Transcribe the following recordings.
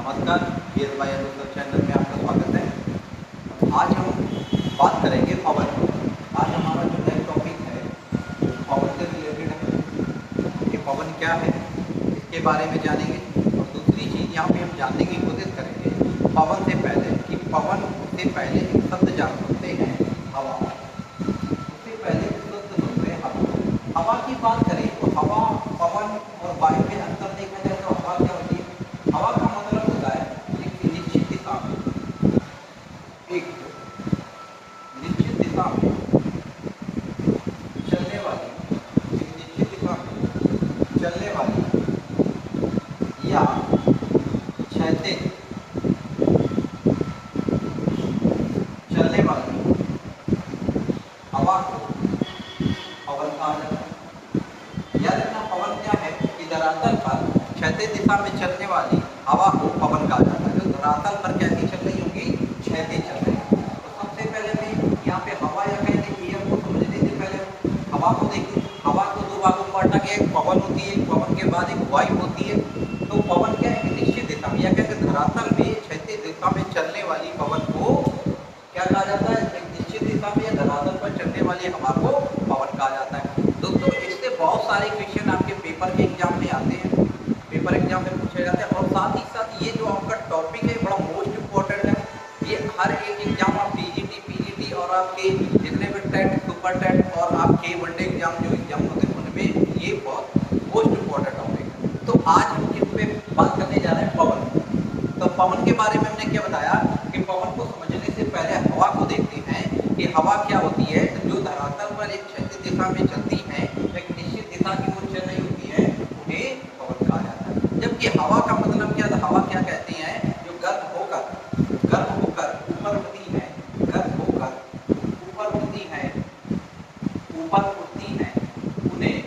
नमस्कार, ये भाई दोस्तों चैनल में आपका स्वागत है। आज हम बात करेंगे पवन। आज हमारा जो नया टॉपिक है वो पवन से रिलेटेड है कि पवन क्या है, इसके बारे में जानेंगे। और दूसरी चीज़ यहाँ पे हम जानने की कोशिश करेंगे पवन से पहले कि पवन से पहले एक शब्द जान सकते हैं हवा। उससे पहले शब्द सुनते हैं हवा। हवा की बात करें तो हवा, पवन और वायु में अंतर देखा जाए तो हवा क्या होती है? हवा का मतलब होता है एक निश्चित दिशा में, एक निश्चित दिशा में चलने वाली, एक निश्चित दिशा में चलने वाली या क्षैतिज चलने वाली हवा को पवन कहा जाता है। याद रखना, पवन क्या है कि धरातल पर क्षैतिज दिशा में चलने वाली हवा को पवन कहा जाता है। जो धरातल पर कैसी चल रही होगी? क्षैतिज चल रही है। तो सबसे पहले मैं यहाँ पे हवा या कहेंगे एयर को समझने से पहले हवा को देखिए। हवा को दो भागों में बांटा गया, एक पवन होती है, पवन के बाद एक वायु होती है। तो पवन क्या है? निश्चित दिशा में या कहते धरातल में क्षैतिज दिशा में चलने वाली पवन को क्या कहा जाता है? एक निश्चित दिशा में या धरातल पर चलने वाली हवा को पवन कहा जाता है। दोस्तों, इससे बहुत सारे क्वेश्चन आपके पेपर के एग्जाम में आते हैं, पेपर एग्जाम में पूछे जाते हैं। और साथ ही साथ ये जो आपका टॉपिक है बड़ा मोस्ट इम्पोर्टेंट है। ये हर एक एग्जाम आप पीजीटी और आपके जितने भी टेट, सुपर टेट और आपके वनडे एग्जाम जो एग्जाम होते हैं उनमें ये बहुत मोस्ट इम्पोर्टेंट टॉपिक है। तो आज हम किस पे बात करने जा रहे हैं? पवन। तो पवन के बारे में हमने क्या बताया कि पवन को समझने से पहले हवा को देखते हैं कि हवा क्या होती है। तो जो धरातल पर एक क्षैतिज दिशा में चलती है, एक निश्चित दिशा की ओर चल रही होती है, उन्हें पवन कहा जाता है। जबकि हवा का मतलब क्या था? हवा क्या कहते हैं? जो गर्म होकर ऊपर उठती है, गर्म होकर ऊपर उठती है, उन्हें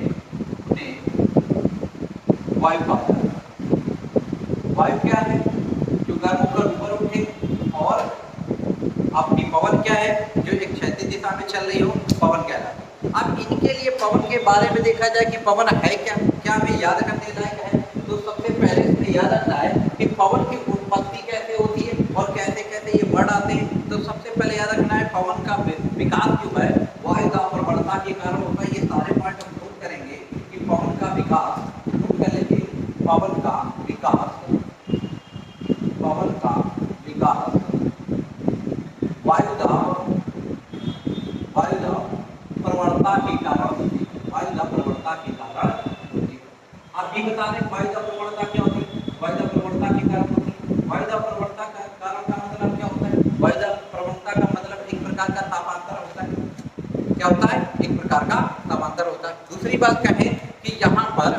वायु कहा जाता है। वायु क्या है? जो गर्म होकर ऊपर उठे। और आपकी पवन क्या है? जो एक क्षैतिज दिशा में चल रही हो, पवन कहलाता है। अब इनके लिए पवन के बारे में देखा जाए कि पवन है क्या, क्या हमें याद करने लायक है? तो सबसे पहले इसमें याद रखना है कि पवन की उत्पत्ति कैसे होती है और कैसे कैसे ये वर्ड आते हैं। तो सबसे पहले याद रखना है पवन का विकास जो है वायु दाब और प्रवणता के कारण होता है। ये सारे पॉइंट हम नोट करेंगे कि पवन का विकास, नोट कर लेंगे, पवन का विकास वायु दाब प्रवणता के कारण होती है। वायु दाब प्रवणता के कारण होती है। आप ये बता दें वायु दाब प्रवणता क्या होती है? वायु दाब प्रवणता के कारण होती है। वायु दाब प्रवणता का कारण का मतलब क्या होता है? वायु दाब प्रवणता का मतलब एक प्रकार का तापांतर होता है। क्या होता है? एक प्रकार का तापांतर होता है। दूसरी बात कहें कि यहाँ पर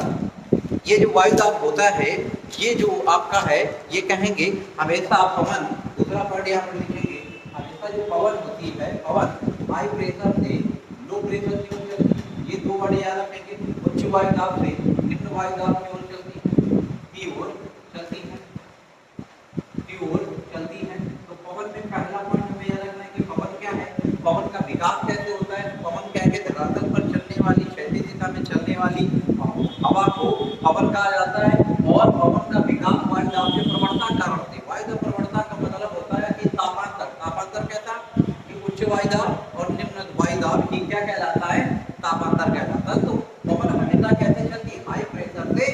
ये जो वायु दाब होता है, ये जो आपका है, ये कहेंगे हमेशा पवन, दूसरा वर्ड यहाँ पर लिखेंगे, हमेशा जो पवन होती है, पवन हाई प्रेशर से लो प्रेशर की ओर चलती है। ये दो वर्ड याद रखेंगे। उच्च वायु दाब से निम्न वायु दाब की ओर चलती है, की ओर चलती है, की ओर चलती है। तो पवन में पहला पॉइंट हमें याद रखना है कि पवन क्या है, पवन का विकास कैसे होता है। पवन क्या है? धरातल पर चलने वाली, क्षैतिज दिशा में चलने वाली हवा को पवन कहा जाता है। और पवन का विकास वायु दाब से प्रवणता कारण होती है। वायु दाब प्रवणता का मतलब होता है कि तापांतर। तापांतर कैसा? कि उच्च वायु दाब और निम्न वायु दाब ही क्या कहलाता है? तापांतर कहलाता है। तो पवन हमेशा कैसे चलती है? हाई प्रेशर से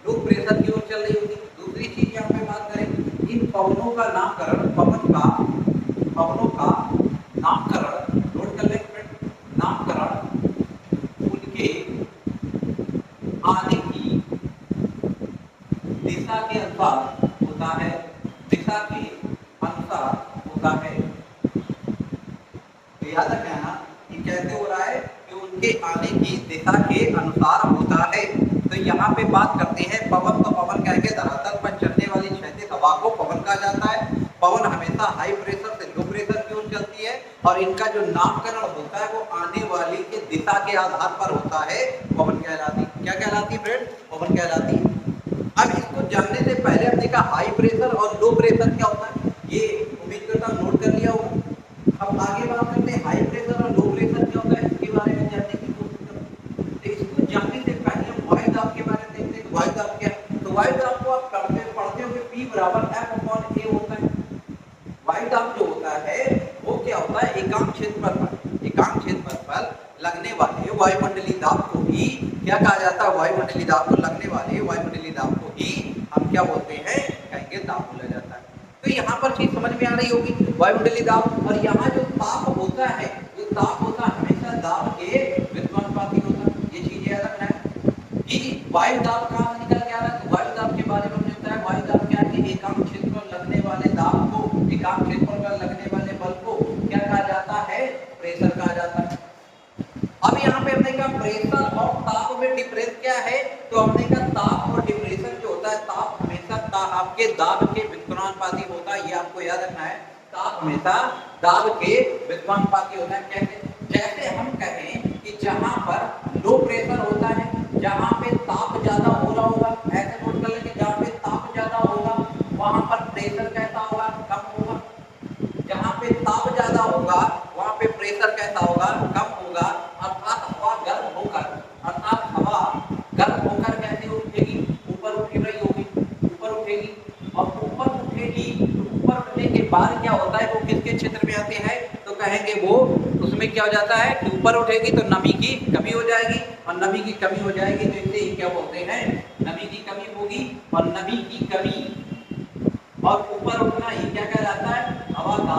लो प्रेशर की ओर चल रही होती है। दूसरी चीज यहाँ पे बात करें, इन पवनों का नामकरण, पवनों का नामकरण, नोट कर लें, नामकरण उनके आने की दिशा के अनुसार होता है, दिशा के अनुसार होता है। तो याद रखना कि कैसे हो रहा है कि उनके आने की दिशा के अनुसार होता है। तो यहाँ पे बात करते हैं पवन। तो पवन कहेंगे धरातल पर चलने वाली क्षैतिज हवा को पवन कहा जाता है। पवन हमेशा हाई प्रेशर से लो प्रेशर की ओर चलती है और इनका जो नामकरण होता है वो आने वाली के दिशा के आधार पर होता है, पवन कहलाती। क्या कहलाती फ्रेंड? पवन कहलाती। अब इसको जानने से पहले हमने कहा हाई प्रेशर और लो प्रेशर क्या होता है, ये उम्मीद करता हूं नोट कर लिया होगा। अब आगे बात करते हैं हाई प्रेशर और लो प्रेशर क्या होता है, इसके बारे में जानने की कोशिश करते हैं। तो इसको जानने से पहले हम वायु दाब के बारे में देखते हैं। वायु दाब क्या है? तो वायु दाब को आप पढ़ते होंगे E बराबर F अपॉन A होता है। वायु दाब जो होता है वो क्या होता है, एकांक क्षेत्रफल पर लगने वाले वायुमंडलीय दाब को ही क्या कहा जाता है, वायुमंडलीय दाब को लगने वाले वायुमंडलीय दाब को ही हम क्या बोलते हैं, कहेंगे दाब बोला जाता है। तो यहाँ पर चीज समझ में आ रही होगी, वायुमंडलीय दाब। और यहाँ जो ताप होता है, जो ताप होता है हमेशा दाब के व्युत्पन्नपाती होता है। ये चीज याद रखना है कि वायु दाब कहाँ से निकल के आ रहा है। तो वायु दाब के बारे में हमने बताया, वायु दाब क्या है, एकांक क्षेत्र पर लगने वाले दाब को, एकांक क्षेत्र पर लगने वाले बल को क्या कहा जाता है, प्रेशर कहा जाता है। अब यहाँ पे हमने कहा प्रेशर और ताप में डिफरेंस क्या है, तो हमने कहा ताप और डिप्रेशन जो होता है, ताप हमेशा आपके दाब के व्युत्पन्नपाती होता है। ये आपको याद रखना है, ताप हमेशा दाब के व्युत्पन्नपाती होता है। कैसे, जैसे हम कहें कि जहां पर लो प्रेशर होता है, जहां पे ताप ज्यादा हो रहा होगा, ऐसे नोट कर लेंगे, जहां पे ताप ज्यादा होगा वहां पर प्रेशर कैसा होगा, कम होगा। जहां पे ताप ज्यादा होगा वहां पे प्रेशर कैसा होगा, कम होगा। अर्थात हवा गर्म होकर कैसे उठेगी, ऊपर उठ रही होगी, ऊपर उठेगी। और ऊपर उठेगी तो ऊपर उठने के बाद क्या होता है, वो किसके क्षेत्र में आते हैं, तो कहेंगे वो उसमें क्या हो जाता है कि ऊपर उठेगी तो नमी की कमी हो जाएगी, और नमी की कमी हो जाएगी तो इसे ही क्या बोलते हैं, नमी की कमी होगी। और नमी की कमी और ऊपर उठना ही क्या कहलाता है, हवा का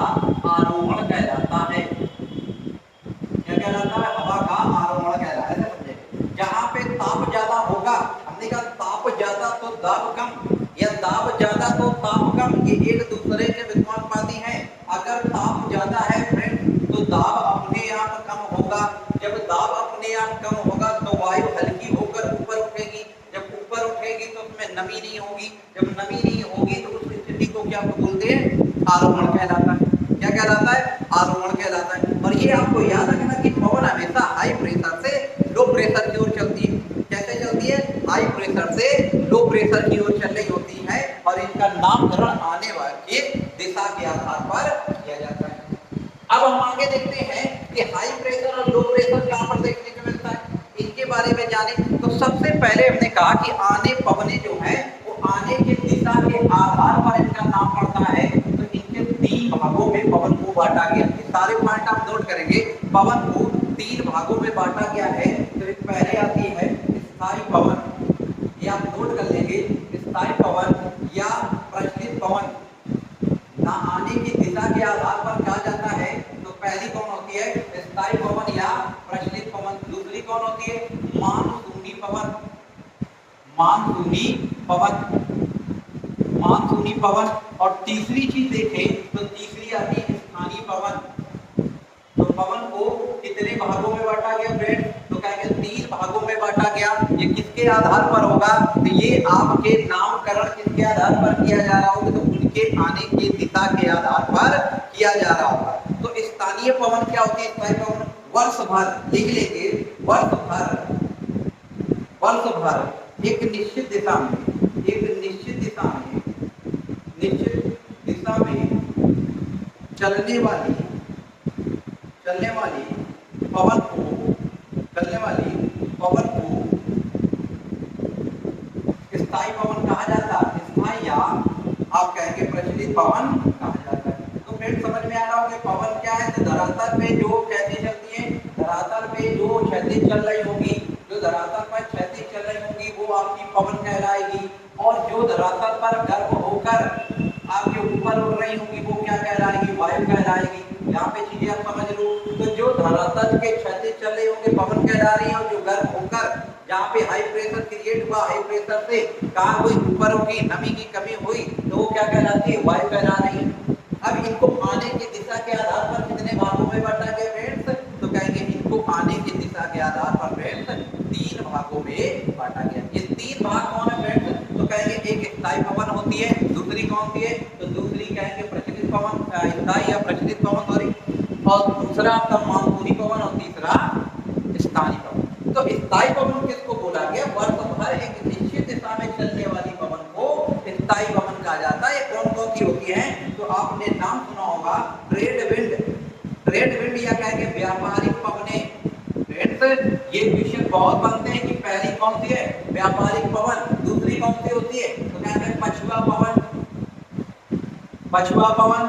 आरोहण कहलाता है। क्या कहलाता है, हवा का आरोहण कहलाता है। समझे, जहां पे ताप ज्यादा होगा, हमने कहा ताप ज्यादा तो दाब कम, या दाब ज्यादा तो ताप कम, ये एक दूसरे के व्युत्पन्नपाती हैं। अगर ताप ज्यादा है फ्रेंड तो दाब अपने आप कम होगा। जब दाब अपने आप कम होगा तो वायु हल्की होकर ऊपर उठेगी। जब ऊपर उठेगी तो उसमें नमी नहीं होगी। जब नमी नहीं होगी तो उस स्थिति को क्या बोलते हैं, आरोहण कहलाता है। क्या कहलाता है, आरोहण कहलाता है। और ये आपको याद रखना कि पवन हमेशा हाई प्रेशर से लो प्रेशर की ओर चलती है। कैसे चलती है, हाई प्रेशर से लो प्रेशर की ओर चल रही होती है। और इनका नामकरण आने वाली दिशा के आधार पर किया जाता है। अब हम आगे देखते हैं कि हाई प्रेशर और लो प्रेशर कहां पर देखने को मिलता है, इनके बारे में जाने। तो सबसे पहले हमने कहा कि आने पवने जो है वो आने की दिशा के आधार पर इनका नाम पड़ता है। तो इनके तीन भागों में पवन को बांटा गया। ये सारे पॉइंट आप नोट करेंगे, पवन को तीन भागों में बांटा गया है। तो एक पहले आती है स्थायी पवन, ये आप नोट कर लेंगे, स्थायी पवन या प्रचलित पवन। ना आने की दिशा के आधार पर कहा जाता है। तो पहली कौन होती है, स्थायी पवन या प्रचलित पवन। दूसरी कौन होती है, मानसूनी पवन, मानसूनी पवन, मानसूनी पवन। और तीसरी चीज देखें तो तीसरी आती है स्थानीय पवन। तो पवन को कितने भागों में बांटा गया फ्रेंड, तो कहेंगे तीन भागों में बांटा गया। ये किसके आधार पर होगा, तो ये आपके नामकरण किसके आधार पर किया जा रहा होगा, तो उनके आने की दिशा के आधार पर किया जा रहा होगा। तो स्थानीय पवन क्या होती है, स्थायी पवन वर्ष भर, लिख लेंगे, वर्ष भर एक निश्चित दिशा में, एक निश्चित दिशा में, निश्चित दिशा में चलने वाली पवन को, चलने वाली पवन को स्थायी पवन कहा जाता है। स्थायी या आप कहेंगे प्रचलित पवन कहा जाता है। तो फ्रेंड समझ में आ रहा होगा पवन क्या है, तो धरातल पे जो क्षैतिज चलती है, धरातल पे जो क्षैतिज चल रही होगी, जो धरातल पर क्षैतिज चल रही होगी वो आपकी पवन कहलाएगी। और जो धरातल पर गर्म होकर आपके ऊपर उड़ रही होगी वो क्या कहलाएगी, वायु कहलाएगी। यहाँ पे चीजें आप समझ लो। तो जो धरातल के क्षैतिज चल रही होंगे पवन कहला रही है, और जो गर्म होकर जहाँ पे हाई प्रेशर क्रिएट हुआ, हाई प्रेशर से कार हुई, ऊपर होगी, नमी की कमी हुई, तो वो क्या कहलाती है, वायु कहला रही है। अब इनको आने की दिशा के आधार पर कितने भागों में बांटा गया फ्रेंड्स, तो कहेंगे इनको आने की दिशा के आधार पर फ्रेंड्स तीन भागों में बांटा गया। ये तीन भाग कौन है फ्रेंड्स, तो कहेंगे एक स्थायी पवन होती है, दूसरी कौन सी है, तो दूसरी कहेंगे प्रचलित पवन, स्थायी या प्रचलित पवन सॉरी, और दूसरा आपका मानसूनी पवन और तीसरा स्थानीय पवन। तो स्थायी पवन किसको बोला गया, वर्ष भर एक निश्चित दिशा में चलने वाली पवन को स्थायी पवन कहा जाता है। कौन कौन सी होती है, तो आपने नाम सुना होगा ट्रेड विंड, ट्रेड विंड या कहेंगे व्यापारिक पवने। ये क्वेश्चन बहुत बनते हैं कि पहली कौन सी है व्यापारिक पवन, दूसरी कौन सी होती है, तो कहते हैं पछुआ पवन, पछुआ पवन,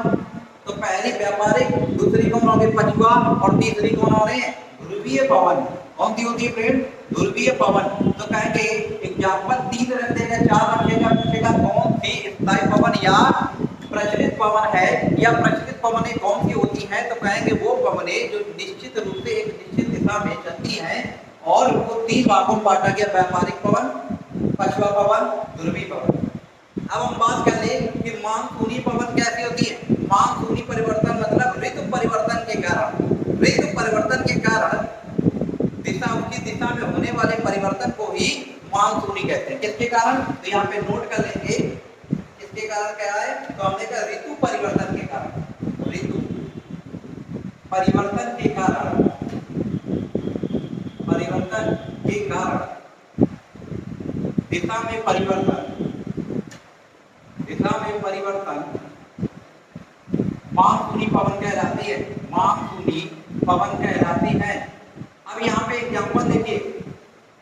तो पहली व्यापारिक, दूसरी कौन होगी पछुआ, और तीसरी कौन हो रही है ध्रुवीय पवन। कौन सी होती है फ्रेंड, ध्रुवीय पवन। तो कहेंगे एग्जाम्पल 3 रख देगा, 4 रखेगा, पूछेगा कौन सी स्थायी पवन या प्रचलित पवन है, या प्रचलित पवनें कौन सी होती हैं, तो कहेंगे वो पवनें जो निश्चित रूप से एक निश्चित दिशा में चलती हैं, और उनको 3 भागों में बांटा गया, व्यापारिक पवन, पछुआ पवन, ध्रुवीय पवन। अब हम बात कर ले कि मानसूनी पवन कैसी होती है। मानसूनी परिवर्तन मतलब ऋतु परिवर्तन के कारण, ऋतु परिवर्तन के कारण दिशा, उसकी दिशा में होने वाले परिवर्तन को ही मानसूनी कहते हैं। किसके कारण, तो यहाँ पे नोट कर लेंगे इसके कारण क्या है, तो हमने कहा ऋतु परिवर्तन के कारण, ऋतु परिवर्तन के कारण, परिवर्तन के कारण दिशा में परिवर्तन, दिशा में परिवर्तन मानसूनी पवन कहलाती है, मानसूनी पवन कहलाती है। अब यहाँ पे एग्जाम्पल देखिए,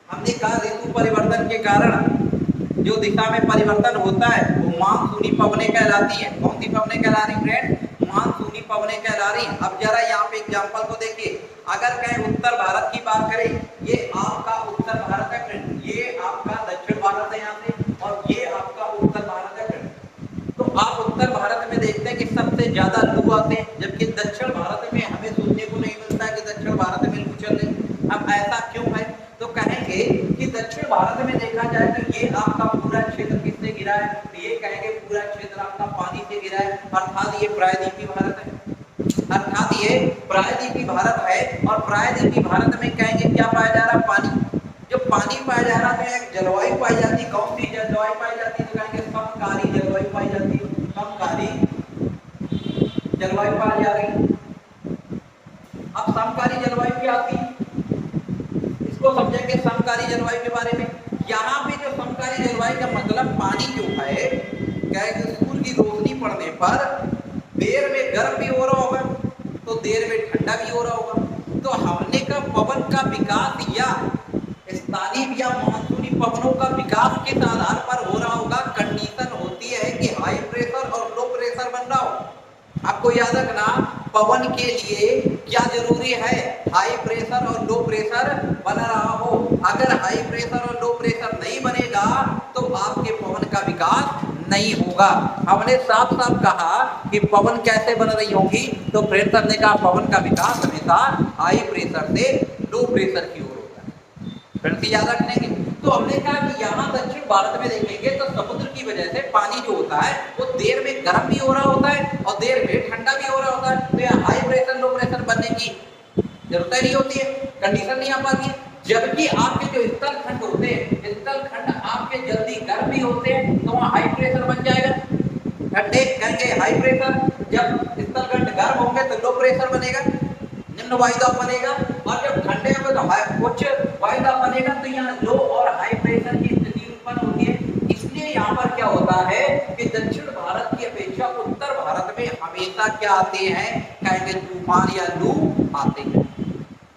हमने कहा ऋतु परिवर्तन के कारण जो दिशा में परिवर्तन होता है वो मानसूनी पवनें कहलाती है। कौन सी पवनें कहला रही फ्रेंड, मानसूनी पवनें कहला रही। अब जरा यहाँ पे एग्जाम्पल को देखिए, अगर कहें उत्तर भारत की बात करें, ये आपका उत्तर भारत है फ्रेंड, ये आपका दक्षिण भारत है यहाँ से, और ये आपका उत्तर भारत है फ्रेंड। तो आप उत्तर भारत में देखते हैं कि सबसे ज्यादा लू आते हैं, जबकि दक्षिण भारत में हमें सुनने को नहीं मिलता है कि दक्षिण भारत में लू चल रही। अब ऐसा क्यों है, तो कहेंगे कि दक्षिण भारत में देखा जाए तो ये आपका पूरा क्षेत्र किससे घिरा है, तो ये कहेंगे पूरा क्षेत्र आपका पानी से घिरा है, अर्थात ये प्रायद्वीपीय भारत है, अर्थात ये प्रायद्वीपीय भारत है। और प्रायद्वीपीय भारत में कहेंगे क्या पाया जा रहा है, पानी। जो पानी पाया जा रहा है, एक जलवायु पाई जाती है। कौन सी जलवायु पाई जाती है, तो कहेंगे समकारी जलवायु पाई जाती है, समकारी जलवायु पाई जा रही है। अब समकारी जलवायु क्या आती है, इसको समझेंगे समकारी जलवायु के बारे में। यहाँ पे जो समकारी जलवायु का मतलब पानी जो है, क्या सूर्य की रोशनी पड़ने पर देर में गर्म भी हो रहा होगा, तो देर में ठंडा भी हो रहा होगा। तो हमने का पवन का विकास या स्थानीय या मानसूनी पवनों का विकास किस आधार पर हो रहा होगा, कंडीशन होती है कि हाई प्रेशर और लो प्रेशर बन रहा हो। आपको याद रखना, पवन के लिए क्या जरूरी है, हाई प्रेशर और लो प्रेशर बन रहा हो। अगर हाई प्रेशर और लो प्रेशर नहीं बनेगा तो आपके पवन का विकास नहीं होगा। हमने साफ साफ कहा कि पवन कैसे बन रही होगी, तो फ्रेंड्स हमने कहा पवन का विकास हमेशा हाई प्रेशर से लो प्रेशर की ओर होता है। फ्रेंड्स याद रखेंगे। तो हमने कहा कि यहाँ दक्षिण भारत में देखेंगे तो समुद्र की वजह से पानी जो होता है वो देर में गर्म भी हो रहा होता है और देर में ठंडा भी हो रहा होता है। तो यहाँ हाई प्रेशर लो प्रेशर बनने की जरूरत नहीं होती है, कंडीशन नहीं आ पाती है। जबकि आपके जो स्थल खंड होते हैं, स्थल खंड आपके जल्दी गर्म भी होते हैं, तो वहाँ हाई प्रेशर बन जाएगा। ठंडे कहेंगे हाई प्रेशर, जब स्थल खंड गर्म होंगे तो लो प्रेशर बनेगा, निम्न वायुदाब बनेगा। और जब ठंडे होंगे तो उच्च वायुदाब बनेगा। तो यहाँ लो और हाई प्रेशर की स्थिति उत्पन्न होती है। इसलिए यहाँ पर क्या होता है कि दक्षिण भारत की अपेक्षा उत्तर भारत में हमेशा क्या आते हैं, कहेंगे तूफान या लू आते हैं।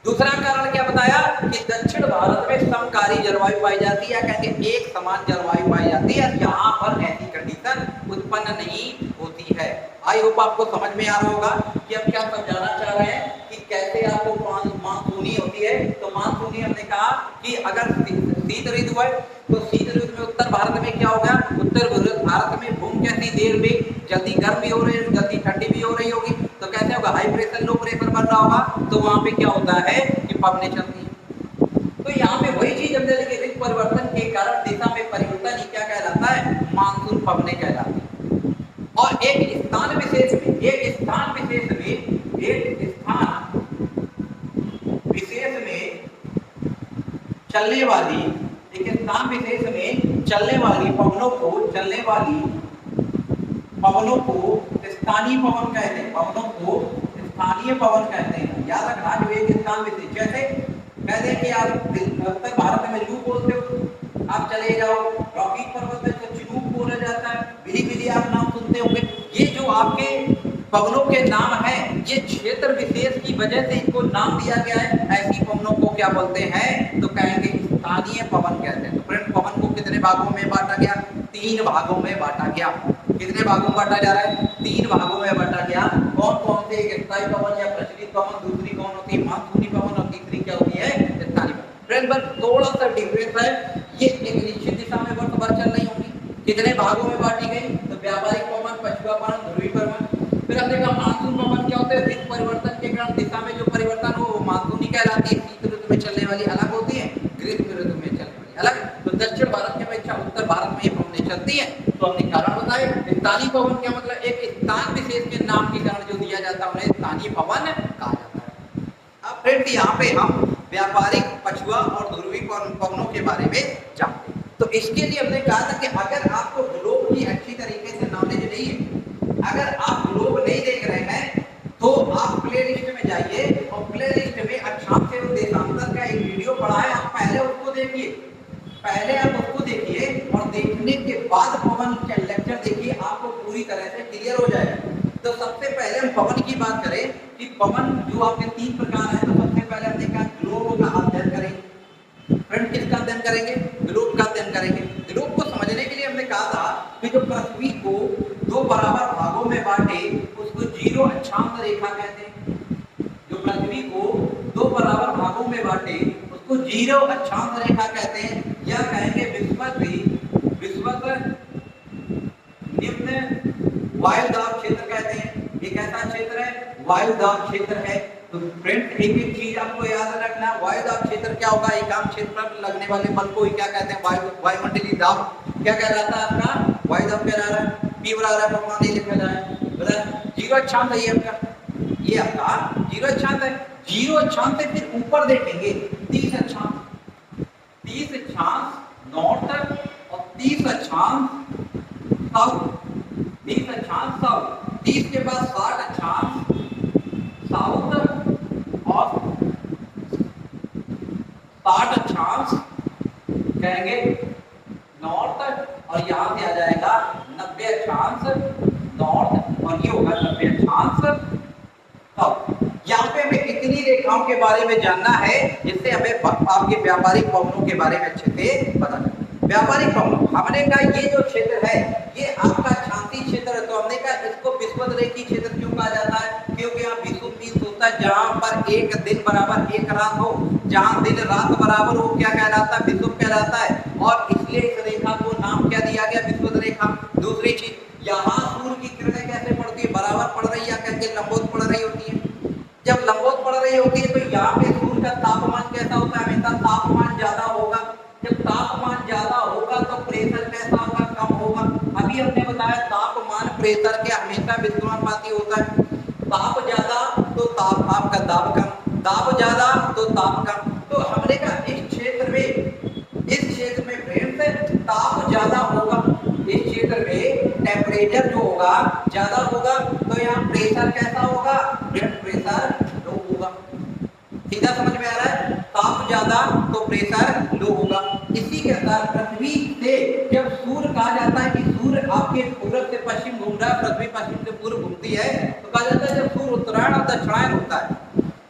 दूसरा कारण क्या बताया कि दक्षिण भारत में समकारी जलवायु पाई जाती है, कहेंगे एक समान जलवायु पाई जाती है, यहाँ पर ऐसी कंडीशन उत्पन्न नहीं होती है। आई होप आपको समझ में आ रहा होगा कि अब क्या समझाना चाह रहे हैं कि कैसे आपको मानसूनी होती है। तो मानसूनी हमने कहा कि अगर शीत ऋतु है तो शीत ऋतु में उत्तर भारत में क्या होगा, उत्तर भारत में भूमि कैसी देर में जल्दी गर्म भी हो रही है, जल्दी ठंडी भी हो रही होगी। तो कैसे होगा, हाई प्रेशर लो प्रेशर बन रहा होगा, तो वहां पे क्या होता है कि पवनें चलती है। तो यहाँ पे वही चीज हमने देखी, ऋतु परिवर्तन के कारण दिशा में परिवर्तन ही क्या कहलाता है, मानसून पवनें कहलाती है। और एक स्थान विशेष में चलने वाली, एक स्थान विशेष में चलने वाली पवनों को स्थानीय पवन कहते हैं, पवनों को स्थानीय पवन कहते हैं। याद रखना, जो एक स्थान विशेष, जैसे कहते हैं कि आप उत्तर भारत में लू बोलते हो, आप चले जाओ रॉकी पर्वत में तो चिनूक बोला जाता है, बिली आप नाम सुनते होंगे। ये जो आपके पवनों के नाम हैं, ये क्षेत्र विशेष की वजह से इनको नाम दिया गया है। ऐसी पवनों को क्या बोलते हैं, तो कहेंगे स्थानीय पवन कहते हैं। तो फ्रेंड, पवन को कितने भागों में बांटा गया, 3 भागों में बांटा गया। कितने भागों में बांटा जा रहा है? 3 भागों में बांटा गया। कौन कौन से? एक स्थायी पवन या प्रचलित पवन, दूसरी कौन होती है? मानसूनी पवन, और तीसरी क्या होती है? स्थानीय पवन। फ्रेंड बस थोड़ा सा डिफरेंस है, ये एक निश्चित दिशा में वर्ष भर चल रही होंगी। कितने भागों में बांटी गई? तो व्यापारिक पवन, पछुआ पवन, ध्रुवीय पवन। फिर हमने कहा मानसून पवन क्या होते हैं? ऋतु परिवर्तन के कारण दिशा में जो परिवर्तन हो वो मानसूनी कहलाती है। शीत ऋतु में चलने वाली अलग होती है, ग्रीष्म ऋतु में चलने वाली अलग। तो दक्षिण भारत की अपेक्षा उत्तर भारत में ये पवनें चलती है। तो हमने कारण बताए। स्थानीय पवन क्या मतलब? एक स्थान विशेष के नाम के कारण जो दिया जाता है उन्हें स्थानीय पवन कहा जाता है। अब फ्रेंड यहाँ पे हम व्यापारिक, पछुआ और ध्रुवीय पवनों के बारे में जानते हैं। तो इसके लिए हमने कहा था कि अगर आपको ग्लोब की अच्छी तरीके से नॉलेज नहीं है, अगर आप ग्लोब नहीं देख रहे हैं, तो आप प्लेलिस्ट में जाइए और प्लेलिस्ट में अक्षांश एवं देशांतर का एक वीडियो पड़ा है, आप पहले उसको देखिए। पहले आप उसको देखिए और देखने के बाद पवन का लेक्चर देखिए, आपको पूरी तरह से क्लियर हो जाएगा। तो सबसे पहले हम पवन की बात करें कि पवन जो आपके 3 प्रकार है। तो सबसे पहले हम देखा ग्लोब का अध्ययन करेंगे। फ्रेंड किसका अध्ययन करेंगे? ग्लोब का अध्ययन करेंगे। ग्लोब को समझने के लिए हमने कहा था कि जो पृथ्वी को 2 बराबर भागों में बांटे उसको 0 अक्षांश रेखा कहते हैं। जो पृथ्वी को 2 बराबर भागों में बांटे उसको 0 अक्षांश रेखा कहते हैं, या कहेंगे विषुवत निम्न वायुदाब क्षेत्र कहते हैं। ये कैसा क्षेत्र है? वायुदाब क्षेत्र है। तो फ्रेंड एक एक चीज आपको याद रखना, वायुदाब क्षेत्र क्या होगा? एकांक क्षेत्र पर लगने वाले बल को ही क्या कहते हैं? वायुमंडलीय दाब क्या कहलाता है? आपका वायुदाब कहलाता है। P बराबर भगवान ही लिखा जाए, बता 0 अक्षांश है। ये आपका 0 अक्षांश है। 0 अक्षांश से फिर ऊपर देखेंगे 30 अक्षांश, 30 अक्षांश नॉर्थ और 30 अक्षांश साउथ, 30 अक्षांश साउथ, 30 के बाद 60 अक्षांश साउथ और 60 अक्षांश कहेंगे नॉर्थ, और यहाँ से आ जाएगा 90 अक्षांश नॉर्थ, और ये होगा 90 अक्षांश साउथ। यहाँ पे हमें इतनी रेखाओं के बारे में जानना है जिससे हमें आपके व्यापारिक पवनों के बारे में अच्छे से पता चले। व्यापारिक पवन हमने कहा ये जो क्षेत्र है ये आपका शांति क्षेत्र है। तो हमने कहा इसको विषुवत-रेखीय क्षेत्र क्यों कहा जाता है? क्योंकि यहाँ विषुव मीन्स होता है जहाँ पर एक दिन बराबर एक रात हो, जहाँ दिन रात बराबर हो, क्या कहलाता है? विषुव कहलाता है। और इसलिए इस रेखा को नाम क्या दिया गया? विषुवत रेखा। दूसरी चीज, यहाँ सूर्य की किरणें कैसे पड़ती है? बराबर पड़ रही है, कहते लंबवत पड़ रही होती है। जब लंबवत पड़ रही होगी तो यहाँ पे सूर्य का तापमान कैसा होता है? हमेशा तापमान ज्यादा होगा। जब तापमान ज्यादा होगा तो प्रेशर कैसा होगा? कम होगा। अभी हमने बताया तापमान प्रेशर के हमेशा विद्यमानपाती होता है। ताप ज्यादा तो ताप आपका दाब कम, दाब ज्यादा तो ताप कम। तो हमने कहा इस क्षेत्र में फ्रेंड्स ताप ज्यादा होगा, इस क्षेत्र में टेम्परेचर जो होगा ज्यादा होगा, तो यहाँ प्रेशर कैसा होगा? ब्लड प्रेशर लो होगा। सीधा समझ में आ रहा है? ताप ज्यादा तो प्रेशर लो होगा। इसी के साथ पृथ्वी से जब सूर्य कहा जाता है कि सूर्य आपके पूर्व से पश्चिम घूम रहा है, पृथ्वी पश्चिम से पूर्व घूमती है, तो कहा जाता है जब सूर्य उत्तरायण और दक्षिणायन होता है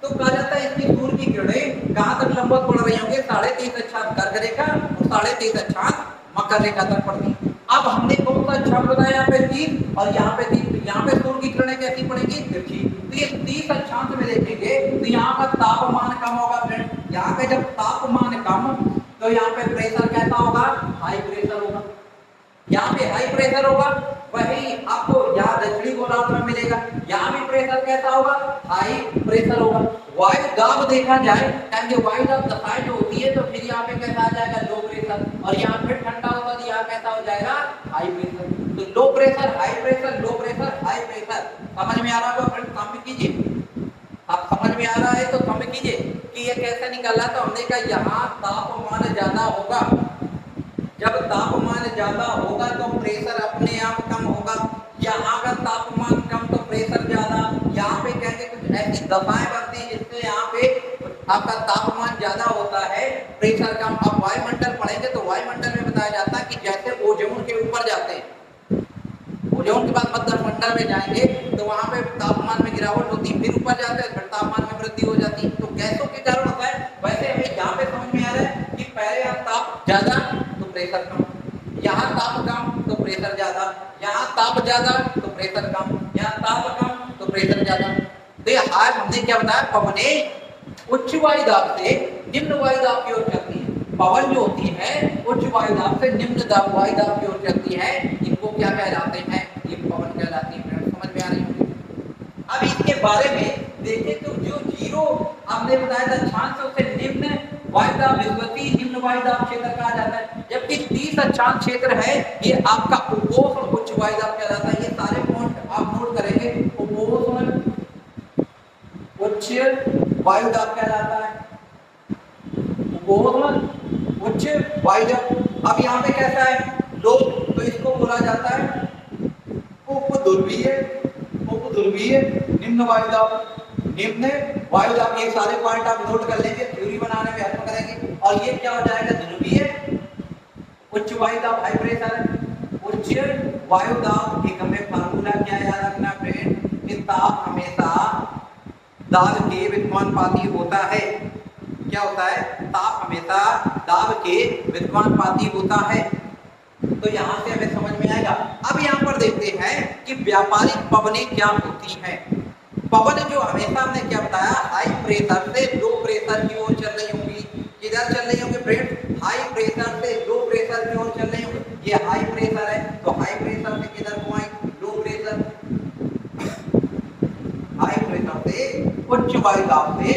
तो कहा जाता है इसकी सूर्य की किरणें कहाँ तक लंबवत पड़ रही होंगे? 3.5 अक्षांश कर्क रेखा और 3.5 अक्षांश मकर रेखा तक पड़ती है। अब हमने कौन सा अक्षांश बताया? यहाँ पे 3 और यहाँ पे 3। यहाँ पे सूर्य की किरणें कैसी पड़ेगी? तिरछी। तो ये 30 अक्षांश में देखेंगे तो यहाँ का तापमान कम होगा फ्रेंड। यहाँ पे जब तापमान कम तो यहाँ पे प्रेशर कैसा होगा? हाई प्रेशर होगा। यहाँ पे हाई प्रेशर होगा, वही आपको यहाँ दक्षिणी गोलार्ध में मिलेगा। यहाँ भी प्रेशर कैसा होगा? हाई प्रेशर होगा। वायु दाब देखा जाए, क्योंकि वायु दाब दशाएं जो होती है तो फिर यहाँ पे कैसा आ जाएगा? Low pressure. और यहाँ फिर ठंडा होगा तो यहाँ कैसा हो जाएगा? High pressure. तो low pressure, high pressure, low pressure, high pressure. समझ में आ रहा होगा फ्रेंड? काम कीजिए, आप समझ में आ रहा है तो कम कीजिए कि ये कैसे निकला। तो हमने कहा यहाँ तापमान ज्यादा होगा, जब तापमान ज्यादा होगा तो प्रेशर अपने आप कम होगा। यहाँ का तापमान कम तो प्रेशर ज्यादा। यहाँ पे कहेंगे कुछ ऐसी दबाएं बनती है जिससे यहाँ पे आपका तापमान ज्यादा होता है, प्रेशर कम। अब वायुमंडल पढ़ेंगे तो वायुमंडल में बताया जाता है कि जैसे ओजोन के ऊपर जाते हैं, ओजोन के बाद मध्य मंडल में जाएंगे तो वहां पे तापमान में गिरावट होती है, फिर ऊपर जाते हैं, फिर तापमान में वृद्धि हो जाती है। तो गैसों के कारण होता है। वैसे हमें यहाँ पे समझ में आ रहा है कि पहले यहाँ ताप ज्यादा तो प्रेशर कम, यहाँ ताप कम तो प्रेशर ज्यादा, यहाँ ताप ज्यादा तो प्रेशर कम, यहाँ ताप कम तो प्रेशर ज्यादा। तो ये आज हमने क्या बताया, पवनें उच्च वायु दाब से निम्न वायु दाब की ओर चलती है। पवन जो होती है उच्च वायु दाब से निम्न दाब वायु दाब की ओर चलती है, इनको क्या कहलाते हैं, ये पवन कहलाती है। समझ में आ रही है? अब इसके बारे में देखें तो जो जीरो हमने बताया था अक्षांश से उससे निम्न वायुदाब विस्वती निम्न वायुदाब क्षेत्र कहा जाता है, जबकि 30 अक्षांश क्षेत्र है ये आपका उपोष्ण उच्च वायुदाब कहलाता है। ये सारे पॉइंट आप नोट करेंगे, उपोष्ण उच्च वायुदाब कहलाता है, उपोष्ण उच्च वायुदाब। अब यहाँ पे कैसा है लो, तो इसको बोला जाता है उपध्रुवीय, उपध्रुवीय निम्न वायुदाब, निम्न वायुदाब। ये सारे पॉइंट आप नोट कर लेंगे, थ्योरी बनाने में हेल्प करेंगे। और ये क्या हो जाएगा, ध्रुवीय उच्च वायुदाब हाई प्रेशर उच्च वायुदाब। एक हमें फार्मूला क्या याद रखना फ्रेंड, कि ताप हमेशा दाब के व्युत्क्रमानुपाती होता है। क्या होता है, ताप हमेशा दाब के व्युत्क्रमानुपाती होता है। तो यहाँ से हमें समझ में आएगा। अब यहाँ पर देखते हैं कि व्यापारिक पवनें क्या होती हैं। पवन जो हमेशा हमने क्या बताया, हाई प्रेशर से लो प्रेशर की ओर चल रही होंगी। किधर चल रही होंगी फ्रेंड, हाई प्रेशर से लो प्रेशर की ओर चल रही होंगी। ये हाई प्रेशर है तो हाई प्रेशर से किधर को आई, लो प्रेशर, हाई प्रेशर से उच्च वायुदाब से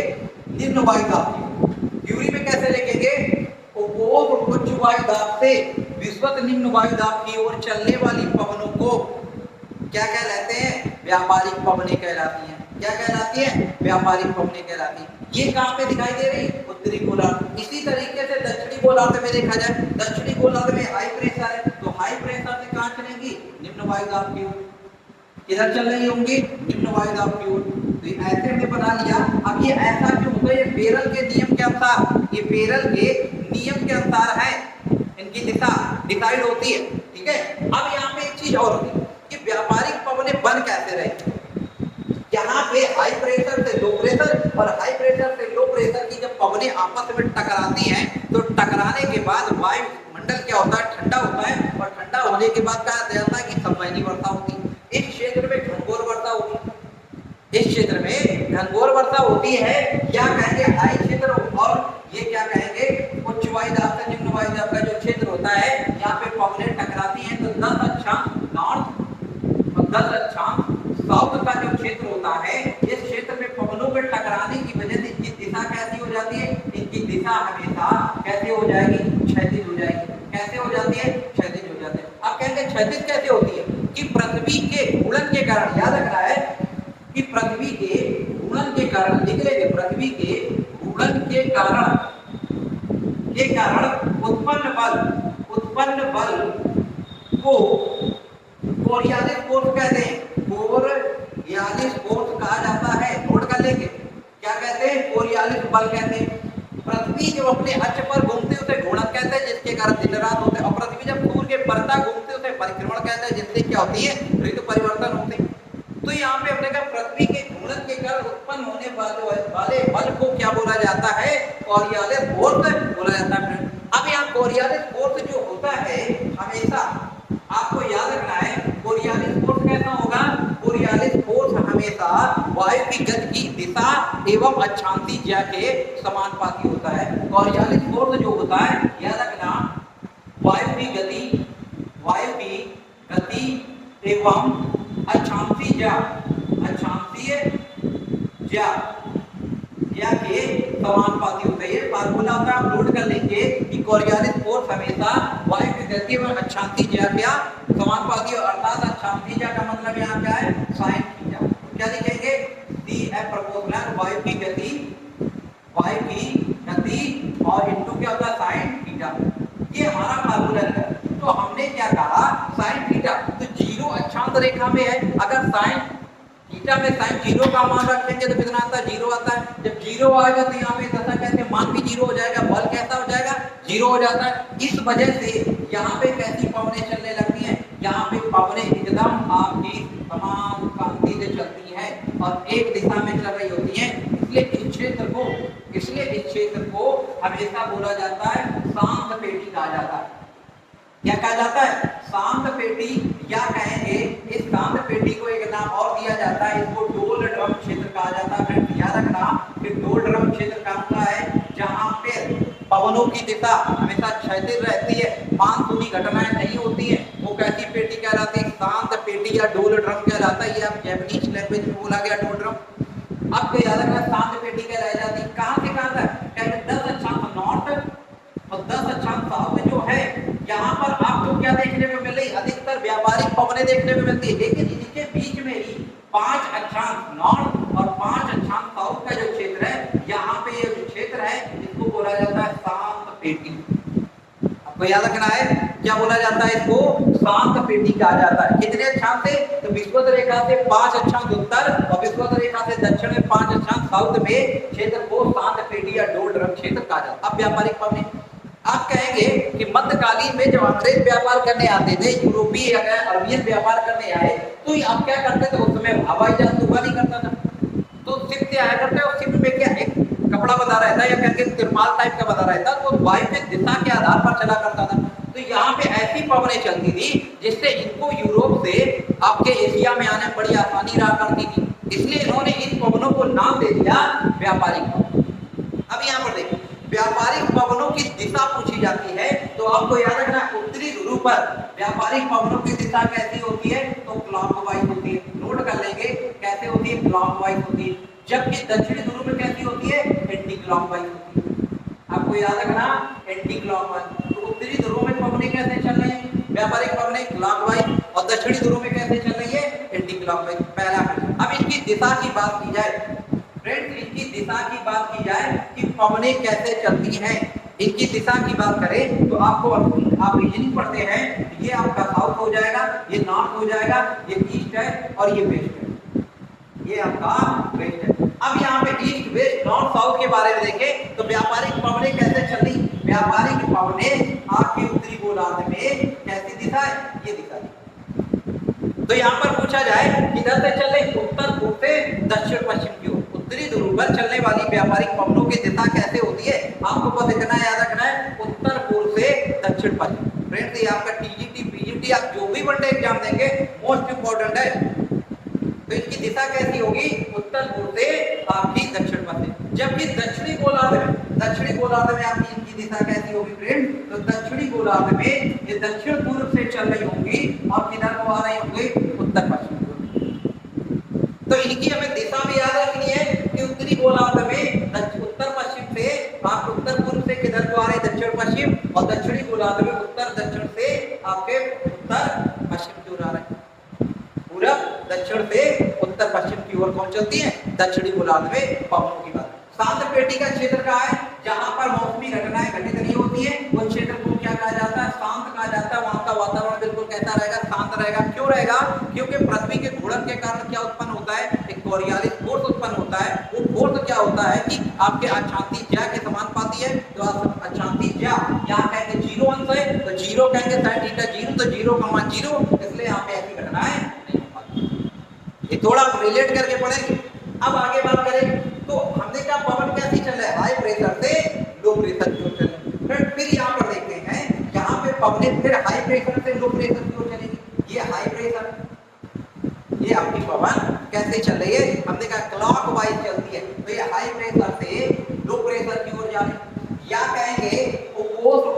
निम्न वायुदाब की। थ्योरी में कैसे लिखेंगे, उपोष्ण उच्च वायुदाब से विस्वत निम्न वायुदाब की ओर चलने वाली पवनों को क्या कहलाते हैं, व्यापारिक पवनें कहलाती हैं। क्या कहलाती है, व्यापारिक पवनें कहलाती हैं। ये कहाँ पे दिखाई दे रही, उत्तरी गोलार्ध। इसी तरीके से दक्षिणी गोलार्ध में देखा जाए, दक्षिणी गोलार्ध में हाई प्रेशर है तो हाई प्रेशर से कहाँ चलेंगी, निम्न वायुदाब की ओर। किधर चल रही होंगी, निम्न वायुदाब की ओर। तो ऐसे हमने बना लिया। अब ये ऐसा क्यों होता है, ये पेरल के नियम के अनुसार, ये पेरल के नियम के अनुसार है, इनकी दिशा डिसाइड होती है। ठीक है, अब यहाँ पे एक चीज और होती है कि व्यापारिक पवनें बन कैसे रही। यहाँ पे हाई प्रेशर से लो प्रेशर और हाई प्रेशर से लो प्रेशर की जब पवनें आपस में टकराती हैं तो टकराने के बाद वायुमंडल क्या होता है, ठंडा होता है। और ठंडा होने के बाद कहा जाता है कि संवहनी वर्षा होती है। इस क्षेत्र में घनघोर वर्षा होती है, इस क्षेत्र में घनघोर वर्षा होती है। क्या कहेंगे, हाई क्षेत्र। और ये क्या कहेंगे, उच्च वायुदाब से निम्न वायुदाब का जो क्षेत्र होता है, यहाँ पे पवनें टकराती हैं तो 10 अक्षांश नॉर्थ और 10 अक्षांश साउथ का जो क्षेत्र होता है, इस क्षेत्र में पवनों के टकराने की वजह से इनकी दिशा कैसी हो जाती है, इनकी दिशा हमेशा कैसे हो जाएगी, क्षैतिज हो जाएगी। कैसे हो जाती है, क्षैतिज हो जाती है। अब कहेंगे क्षैतिज कैसे होती है, कि पृथ्वी के घूर्णन के कारण, याद रखना है कि पृथ्वी के घूर्णन के कारण, लिख लेंगे, पृथ्वी के घूर्णन के कारण उत्पन्न बल को कोरियालिस फोर्स कहते हैं। कोरियालिस फोर्स कहा जाता है, नोट कर लेंगे। क्या कहते हैं, कोरियालिस बल कहते हैं। पृथ्वी जब अपने अक्ष पर घूमते उसे घूर्णन कहते हैं, जिसके कारण दिन रात होते हैं। और पृथ्वी जब सूर्य के परता घूमते उसे परिक्रमण कहते हैं, जिससे क्या होती है, ऋतु परिवर्तन होते हैं। तो यहाँ पे अपने का पृथ्वी के घूर्णन के कारण उत्पन्न होने वाले बल को क्या बोला जाता है, कोरियालिस फोर्स बोला जाता है। अब यहाँ कोरियालिस फोर्स जो होता है, हमेशा आपको याद रखना है, कोरियालिस फोर्स कैसा होगा, कोरियालिस फोर्स हमेशा वायु की गति की दिशा एवं अक्षांशीय ज्या के समानुपाती होता है। कोरियालिस फोर्स जो होता है, याद रखना, वायु की गति एवं अक्षांशीय ज्या के समानुपाती होता है। ये फार्मूला होता है, आप नोट कर लेंगे कि कोरियालिस फोर्स हमेशा वायु की गति में अक्षांशीय ज्या क्या समानुपाती है। अर्थात अक्षांशीय ज्या का मतलब यहाँ क्या है, साइन थीटा। क्या लिखेंगे, डी एफ प्रोपोर्शनल वायु की गति और इनटू क्या होता है, साइन थीटा। ये हमारा फार्मूला है। तो हमने क्या कहा, साइन थीटा तो जीरो अक्षांश रेखा में है। अगर साइन थीटा में साइन जीरो का मान रखेंगे तो कितना आता है, जीरो आता है। जब जीरो आएगा तो यहाँ पे दशा कैसे, मान भी जीरो हो जाएगा, बल कैसा हो जाएगा, जीरो हो जाता है। इस वजह से यहाँ पे कैसी पवनें चलने लगती हैं, यहाँ पे पवनें एकदम आपकी समान कांति से चलती हैं और एक दिशा में चल रही होती हैं। इसलिए इस क्षेत्र को हमेशा बोला जाता है शांत पेटी कहा जाता है। क्या कहा जाता है, शांत पेटी, या कहेंगे इस शांत पेटी को एक नाम और दिया जाता है, इसको डोल ड्रम क्षेत्र कहा जाता है। फ्रेंड्स याद रखना कि डोल ड्रम क्षेत्र कहाँ है, जहां पे पवनों की दिशा हमेशा क्षैतिज रहती है, मानसूनी घटनाएं नहीं होती है, वो कैसी पेटी कहलाती है, शांत पेटी या डोल ड्रम कहलाता है। ये आप जैपनीज लैंग्वेज में बोला गया डोल ड्रम। अब याद रखना शांत पेटी कहलाई जाती है, कहां से कहां तक, कहते 10 अक्षांश नॉर्थ और 10 अक्षांश साउथ जो है, यहाँ पर आपको क्या देखने में मिल रही, अधिकतर व्यापारिक पवनें देखने में मिलती है, लेकिन इनके बीच में ही 5 अक्षांश नॉर्थ और 5 अक्षांश साउथ का जो क्षेत्र है, यहाँ पे ये जो क्षेत्र है इसको बोला जाता है शांत पेटी। आपको याद रखना है क्या बोला जाता है, इसको शांत पेटी कहा जाता है। कितने अक्षांश से, तो विषुवत रेखा से 5 अक्षांश उत्तर और विषुवत रेखा से दक्षिण में 5 अक्षांश साउथ में क्षेत्र को शांत पेटी या डोल ड्रम क्षेत्र कहा जाता है। अब व्यापारिक पवनें, आप कहेंगे कि मध्यकालीन में जब अंग्रेज व्यापार करने आते थे, यूरोपीय अरबियन व्यापार करने आए, तो अब क्या करते थे, उस समय हवाई जहाज हुआ नहीं करता था, तो शिप से आया करते, और शिप में क्या एक कपड़ा बंधा रहता है या करके तिरपाल टाइप का बंधा रहता है, तो वायु दिशा के आधार पर चला करता था। तो यहाँ पे ऐसी पवनें चलती थी जिससे इनको यूरोप से आपके एशिया में आने में बड़ी आसानी रहा करती थी, इसलिए इन्होंने इन पवनों को नाम दे दिया व्यापारिक पवन। अब यहाँ पर देखिए व्यापारिक पवनों की दिशा पूछी जाती है, तो आपको याद रखना उत्तरी ध्रुव पर व्यापारिक पवनों की दिशा कैसी होती है, तो क्लॉकवाइज होती है। नोट कर लेंगे कैसे होती है, क्लॉकवाइज होती है, जबकि दक्षिणी ध्रुव में कैसी होती है, एंटी क्लॉकवाइज होती है। आपको याद रखना एंटी क्लॉकवाइज। तो उत्तरी ध्रुव में पवनें कैसे चल रही है, व्यापारिक पवनें क्लॉकवाइज, और दक्षिणी ध्रुव में कैसे चल रही है, एंटी क्लॉकवाइज। पहला, अब इनकी दिशा की बात की जाए फ्रेंड्स, इनकी दिशा की बात की जाए कि पवनें कैसे चलती हैं, इनकी दिशा की बात करें तो आपको आप रीजनिंग पढ़ते हैं, ये आपका साउथ हो जाएगा, ये नॉर्थ हो जाएगा, ये ईस्ट है और ये वेस्ट है, ये आपका वेस्ट है। अब यहाँ पे ईस्ट वेस्ट नॉर्थ साउथ के बारे में देखें तो व्यापारिक पवनें कैसे चल रही, व्यापारिक पवनें आपके उत्तरी गोलार्ध में कैसी दिशा है, ये दिशा है। तो यहाँ पर पूछा जाए किधर से चल रही, उत्तर पूर्व से दक्षिण पश्चिम की ओर, उत्तरी ध्रुव पर चलने वाली व्यापारिक पवनों की दिशा कैसे होती है, आपको बस इतना याद रखना है, उत्तर पूर्व से दक्षिण पश्चिम। फ्रेंड्स ये आपका टीजीटी पीजीटी आप जो भी वनडे एग्जाम देंगे मोस्ट इंपोर्टेंट है, तो इनकी दिशा कैसी होगी, उत्तर पूर्व से आपकी दक्षिण पश्चिम। जबकि दक्षिणी गोलार्ध में आपकी इनकी दिशा कैसी होगी फ्रेंड, तो दक्षिणी गोलार्ध में ये दक्षिण पूर्व से चल रही होंगी और किधर को आ रही होंगी, उत्तर पश्चिम। तो इनकी हमें दिशा भी याद रखनी है कि उत्तरी गोलार्ध में उत्तर पश्चिम से आप उत्तर पूर्व से किधर को आ रहे, दक्षिण पश्चिम, और दक्षिणी गोलार्ध में उत्तर दक्षिण से आपके उत्तर पश्चिम की ओर आ रहे हैं। पूरब दक्षिण से उत्तर पश्चिम की ओर कौन चलती है, दक्षिणी गोलार्ध में पवनों की बात। शांत पेटी का क्षेत्र कहाँ है, जहां पर मौसमी घटनाएं घटित नहीं होती है, वो क्षेत्र को क्या कहा जाता है, शांत कहा जाता है। वहां का वातावरण बिल्कुल कैसा रहेगा, शांत रहेगा। क्यों रहेगा, क्योंकि पृथ्वी के घूर्णन के कारण क्या उत्पन्न होता है, एक कोरियालिस फोर्स उत्पन्न होता है। वो फोर्स क्या होता है कि आपके अक्षांतीय ज्या के समानुपाती है, तो अक्षांतीय ज्या यहाँ कहेंगे 0 अंश है, तो 0 कहेंगे sin थीटा 0, तो 0 का मान 0, इसलिए यहाँ पे ऐसी घटनाएं नहीं हो पाती। ये थोड़ा रिलेट करके पढ़ेंगे। अब आगे बात करें तो हमने क्या पवन कैसी चल रहा है, हाई प्रेशर से लो प्रेशर की ओर चल रही है। फिर यहाँ पर देखते हैं यहाँ पे पवनें फिर हाई प्रेशर से लो प्रेशर की ओर चलेगी। ये हाई प्रेशर, ये आपकी पवन कैसे चल रही है, हमने कहा क्लॉकवाइज चलती है, तो ये हाई प्रेशर से लो प्रेशर की ओर जा रही है। या कहेंगे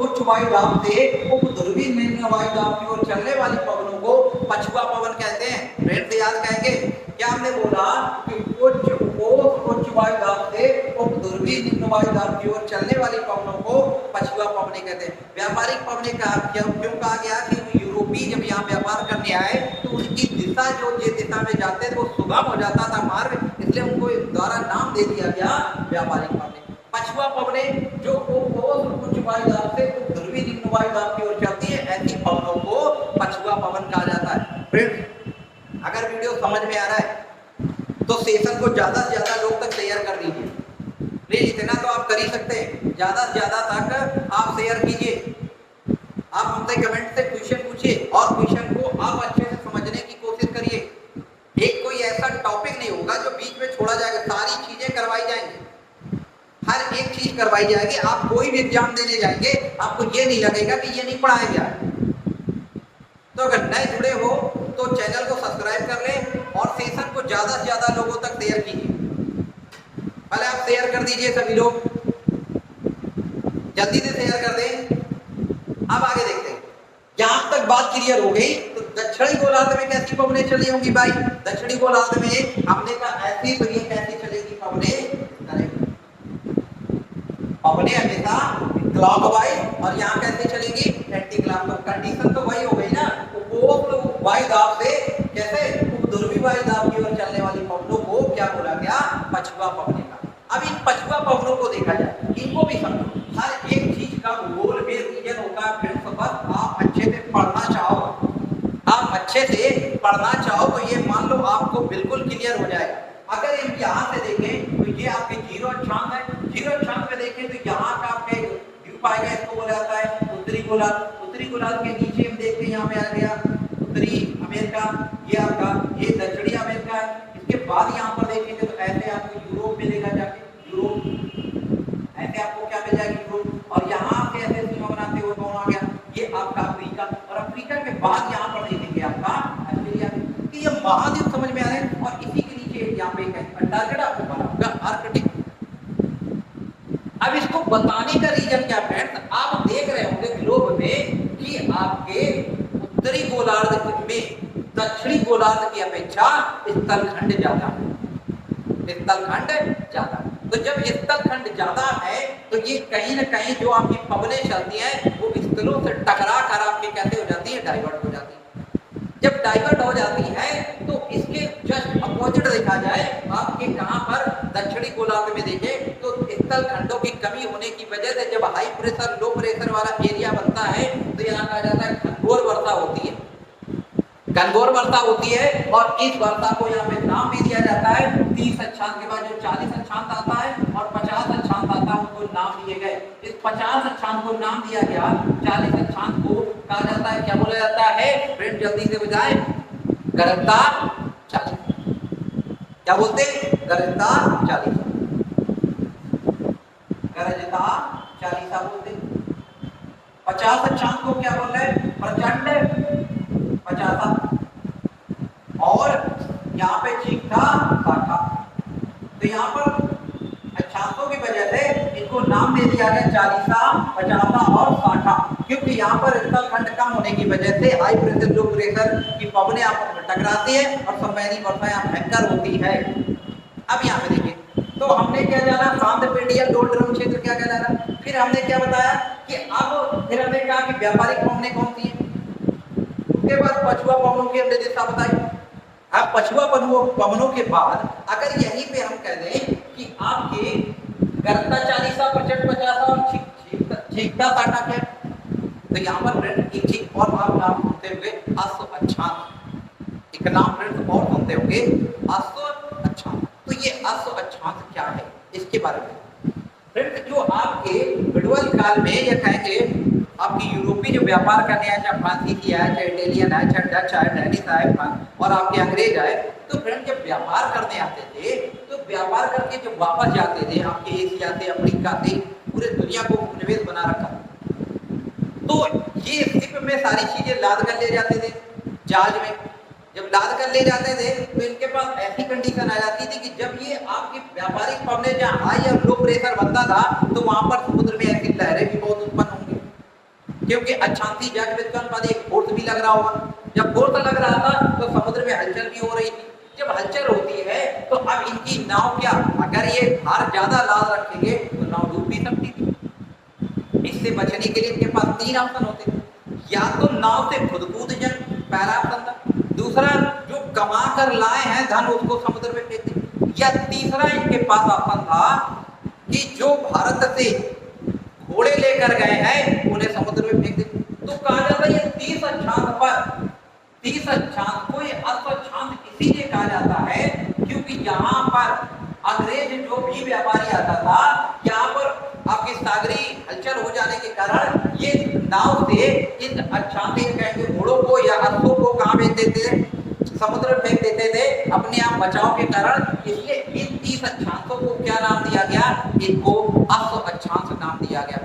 उच्च वायु दाब से उपध्रुवी निम्न वायु दाब की ओर चलने वाली पवनों को पछुआ पवन कहते हैं। फ्रेंड्स याद कहेंगे क्या हमने बोला कि उच्च वायु दाब से उपध्रुवी निम्न वायु दाब की ओर चलने वाली पवनों को पछुआ पवनें कहते हैं। व्यापारिक पवनें क्यों कहा गया कि यूरोपीय जब यहाँ व्यापार करने आए तो उनकी दिशा जो जिस दिशा में जाते थे वो सुगम हो जाता था मार्ग, इसलिए उनको द्वारा नाम दे दिया गया व्यापारिक पवनें। पछुआ पवनें जो उच्च वायु दाब से ध्रुवी निम्न वायु दाब की ओर चलती है, ऐसी पवनों को पछुआ पवन कहा जाता है। फ्रेंड्स अगर वीडियो समझ में आ रहा है तो सेशन को ज्यादा से ज्यादा लोग तक शेयर कर दीजिए। प्लीज इतना तो आप कर ही सकते हैं, ज्यादा से ज्यादा तक आप शेयर कीजिए। आप हमसे कमेंट से क्वेश्चन पूछिए और क्वेश्चन को आप अच्छे से समझने की कोशिश करिए। एक कोई ऐसा टॉपिक नहीं होगा जो बीच में छोड़ा जाएगा, सारी चीजें करवाई जाएंगी, हर एक चीज करवाई जाएगी। आप कोई भी एग्जाम देने जाएंगे आपको ये नहीं लगेगा कि ये नहीं पढ़ाया गया। तो अगर नए जुड़े हो तो चैनल को सब्सक्राइब कर लें और सेशन को ज्यादा से ज्यादा लोगों तक शेयर कीजिए। पहले आप शेयर कर दीजिए, सभी लोग जल्दी से शेयर कर दें। अब आगे देखते हैं, यहां तक बात क्लियर हो गई। तो दक्षिणी गोलार्ध में कैसी पवनें चली होंगी भाई? दक्षिणी गोलार्ध में हमने कहा ऐसी, तो ये कैसी चलेगी पवनें? पवनें हमेशा क्लॉकवाइज, और यहाँ कैसे चलेगी? Anti clock. तो कंडीशन तो वही हो गई ना, उपरोक्त वायुदाब से कैसे उपध्रुवी वायुदाब की ओर चलने वाली पवनों को क्या बोला गया? पछुआ पवनें का। अब इन पछुआ पवनों को देखा जाए, इनको भी समझो। हर एक चीज का भूगोल में रीजन होता है। फ्रेंड्स, बस आप अच्छे से पढ़ना चाहो, आप अच्छे से पढ़ना चाहो तो ये मान लो आपको बिल्कुल क्लियर हो जाएगा। अगर हम यहाँ से देखें तो ये आपके 0 अक्षांश है। 0 अक्षांश में देखें तो यहाँ का आपके द्वीप आएगा, इसको बोला जाता है उत्तरी गोलार्ध। उत्तरी गोलार्ध के नीचे हम देखते हैं यहाँ पे आ गया उत्तरी अमेरिका, ये आपका ये दक्षिणी अमेरिका है। इसके बाद यहाँ पर देखेंगे तो ऐसे आपको यूरोप मिलेगा, जाके यूरोप, ऐसे आपको क्या मिल जाएगा? यूरोप। और यहाँ से ऐसे सीमा बनाते हुए कौन आ गया? ये आपका अफ्रीका। और अफ्रीका के बाद यहाँ पर देखेंगे आपका ऑस्ट्रेलिया। तो ये महाद्वीप समझ में आ रहे हैं। और इसी के नीचे यहाँ पे अंटार्कटिका आपको बना होगा, आर्कटिक। अब इसको बताने का रीजन क्या फ्रेंड्स? आप देख रहे होंगे ग्लोब में कि आपके उत्तरी गोलार्ध में दक्षिणी गोलार्ध की अपेक्षा स्थलखंड ज्यादा है। स्थलखंड ज्यादा। तो जब स्थलखंड ज्यादा है तो ये कहीं ना कहीं जो आपकी पवनें चलती हैं वो स्थलों से टकरा कर आपके कैसे हो जाती है? डाइवर्ट हो जाती है। जब डाइवर्ट हो जाती है तो इसके जस्ट अपोजिट देखा जाए, आपके कहां पर दक्षिणी गोलार्ध में देखें तो स्थलखंडों की कमी होने की वजह से जब हाई प्रेशर लो प्रेशर वाला एरिया बनता है तो यहाँ कहा जाता है घनघोर वर्षा होती है। घनघोर वर्षा होती है और इस वर्षा को यहाँ पे नाम भी दिया जाता है। 30 अक्षांश के बाद जो 40 अक्षांश आता है और 50 अक्षांश आता है उनको नाम दिए गए। इस 50 अक्षांश को नाम दिया गया, 40 अक्षांश को कहा जाता है, क्या बोला जाता है? फ्रेंड जल्दी से बजाएं, गरजदार चालीसा। क्या बोलते हैं? गरजदार चालीसा, गरजदार चालीसा बोलते हैं। 50 अक्षांश को क्या बोल रहे हैं? प्रचंड 50। और यहाँ पे चीखता 60। तो यहाँ पर अक्षांशों की वजह से इनको नाम दे दिया गया 40, 50 और 60, क्योंकि यहाँ पर स्थलखंड कम होने की वजह से हाई प्रेशर लो प्रेशर की पवनें आपस में टकराती है और संवैनी वर्षा यहाँ भयंकर होती है। अब यहाँ पे देखिए, तो हमने क्या जाना? शांत पेडियल डोल्ड्रम क्षेत्र क्या कहलाता? फिर हमने क्या बताया कि अब फिर हमने कहा कि व्यापारिक पवनें कौन सी है। उसके बाद पछुआ पवनों की हमने दिशा बताई। अब पछुआ पवनों के बाद अगर यहीं पे हम कह दें कि आपके गरजता 40, प्रचंड 50 और चीखता 60 क्या, तो यहाँ पर फ्रेंड एक चीज और आप नाम सुनते होंगे, अश्व अक्षांश। एक नाम फ्रेंड और सुनते होंगे, अश्व अक्षांश। तो ये अश्व अक्षांश क्या है, इसके बारे में फ्रेंड जो आपके मिडवल काल में या कहेंगे आपकी यूरोपीय जो व्यापार करने आए, चाहे फ्रांसीसी आए, चाहे इटालियन आए, चाहे डच आए, डेनिश आए और आपके अंग्रेज आए, तो फ्रेंड जब व्यापार करने आते थे तो व्यापार करके जब वापस जाते थे आपके एशिया से, अफ्रीका से, पूरे दुनिया को उपनिवेश बना रखा। तो ये शिप में सारी चीजें लाद कर ले जाते थे जहाज में। जब लाद कर ले जाते थे तो इनके पास ऐसी कंडीशन आ जाती थी कि जब ये आपकी व्यापारिक पवनें जहाँ हाई और लो प्रेशर बनता था तो वहां पर समुद्र में ऐसी लहरें भी बहुत उत्पन्न होंगी, क्योंकि अक्षांशी जैक विध्वंस एक फोर्स भी लग रहा होगा। जब फोर्स लग रहा था तो समुद्र में हलचल भी हो रही थी। जब हलचल होती है तो अब इनकी नाव क्या, अगर ये भार ज्यादा लाद रखेंगे तो नाव डूब भी सकती थी। इससे बचने के लिए इनके पास 3 ऑप्शन होते थे, या तो नाव से खुद कूद जाए, पहला ऑप्शन था। दूसरा, जो कमा कर लाए हैं धन उसको समुद्र में फेंक दें। या तीसरा इनके पास ऑप्शन था कि जो भारत से घोड़े लेकर गए हैं उन्हें समुद्र में फेंक दें। तो कहा जाता है ये 30 अक्षांश पर, 30 अक्षांश को ये अश्व अक्षांश इसीलिए कहा जाता है क्योंकि यहाँ पर अंग्रेज जो भी व्यापारी आता था, यहाँ पर आपकी सागरी हलचल हो जाने के कारण ये नाव से इन अक्षांशी कहेंगे घोड़ों को या अश्वों को कहाँ भेज देते थे? समुद्र फेंक देते थे अपने आप बचाव के कारण। इसलिए इन 30 अक्षांशों को क्या नाम दिया गया? इनको अश्व अक्षांश नाम दिया गया।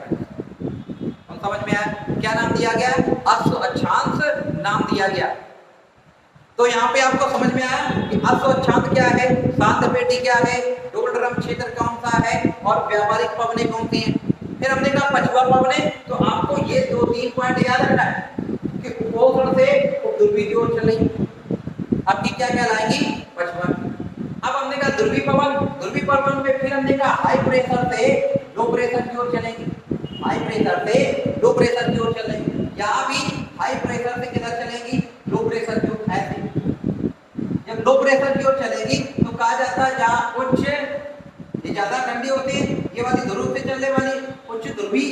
समझ में आया क्या नाम दिया गया? अश्व अक्षांश नाम दिया किया गया। तो यहाँ पे आपको समझ में आया कि अश्वच्छांद क्या है, शांत पेटी क्या है, डोलड्रम क्षेत्र कौन सा है और व्यावहारिक पवने कौन सी है। फिर हमने कहा पछुआ पवने, तो आपको ये 2-3 पॉइंट याद रखना है कि उपोषण से उपद्रवी की ओर चलेगी, आपकी क्या कहलाएंगी, पछुआ। अब हमने कहा ध्रुवी पवन, ध्रुवी पवन में फिर हमने कहा हाई प्रेशर से लो प्रेशर की ओर चलेंगे, हाई प्रेशर से लो प्रेशर की ओर चलेंगे। यहाँ भी हाई प्रेशर से किधर चलेंगी, लो प्रेशर की ओर। ऐसे जब लो प्रेशर की ओर चलेगी तो कहा जाता है जहाँ उच्च, ये ज्यादा ठंडी होती है, ये वाली ध्रुव से चलने वाली उच्च ध्रुवी,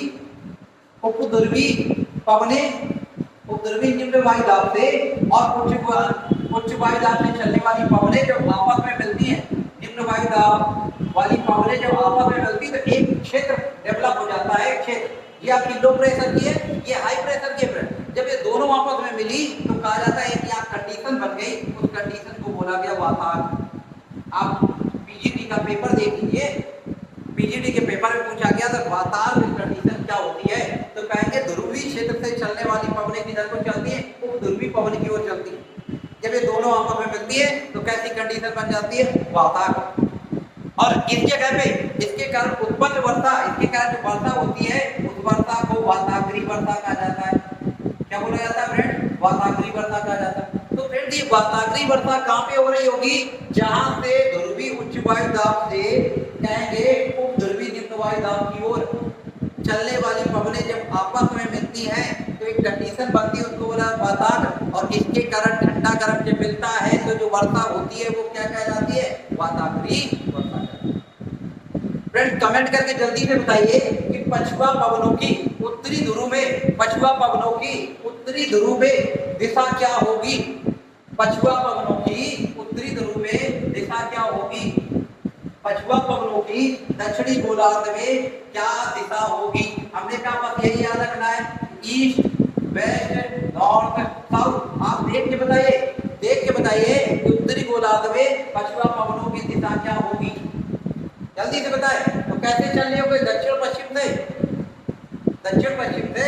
उपध्रुवी पवने, उपध्रुवी निम्न वायु दाब से और उच्च वायु दाब से चलने वाली पवने जब आपस में मिलती हैं, निम्न वायु दाब वाली पवने जब आपस में मिलती है तो एक क्षेत्र डेवलप हो जाता है, क्षेत्र। ये आपकी लो प्रेशर की है, ये हाई प्रेशर की है। जब ये दोनों आपस में मिली तो कहा जाता है कि यहाँ कंडीशन बन गई, उस कंडीशन को बोला गया वातावरण। आप पीजीटी का पेपर देख लीजिए, पीजीटी के पेपर में पूछा गया था वातावरण कंडीशन क्या होती है, तो कहेंगे ध्रुवी क्षेत्र से चलने वाली पवनें किधर को चलती है, उपध्रुवी पवन की ओर चलती है। जब ये दोनों आपस में मिलती है तो कैसी कंडीशन बन जाती है, वातावरण। और इस जगह पे इसके कारण उत्पन्न वर्षा, इसके कारण जो वर्षा होती है उस वर्षा को वाताग्री वर्षा कहा जाता है। क्या बोला जाता है फ्रेंड, वाताग्री वर्षा कहा जाता है। तो फ्रेंड ये वाताग्री वर्षा कहाँ पे हो रही होगी, जहां से ध्रुवी उच्च वायु दाब से कहेंगे उपध्रुवी निम्न वायु दाब की ओर चलने वाली पवनें जब आपस में मिलती हैं तो एक कंडीशन बनती है, उसको बोला वाताग्र। और इसके कारण ठंडा गर्म जब मिलता है तो जो वर्षा होती है वो क्या कहलाती है, वाताग्री वर्षा। फ्रेंड कमेंट करके जल्दी से बताइए कि पछुआ पवनों की उत्तरी ध्रुव में, पछुआ पवनों की उत्तरी ध्रुव में दिशा क्या होगी, पछुआ पवनों की उत्तरी ध्रुव में दिशा क्या होगी, पछुआ पवनों की दक्षिणी गोलार्ध में क्या दिशा होगी। हमने कहा बस यही याद रखना है, ईस्ट वेस्ट नॉर्थ साउथ। आप देख के बताइए, देख के बताइए उत्तरी गोलार्ध में पछुआ पवनों की दिशा क्या होगी, जल्दी से बताएं। तो कैसे चलने होंगे, दक्षिण पश्चिम से, दक्षिण पश्चिम से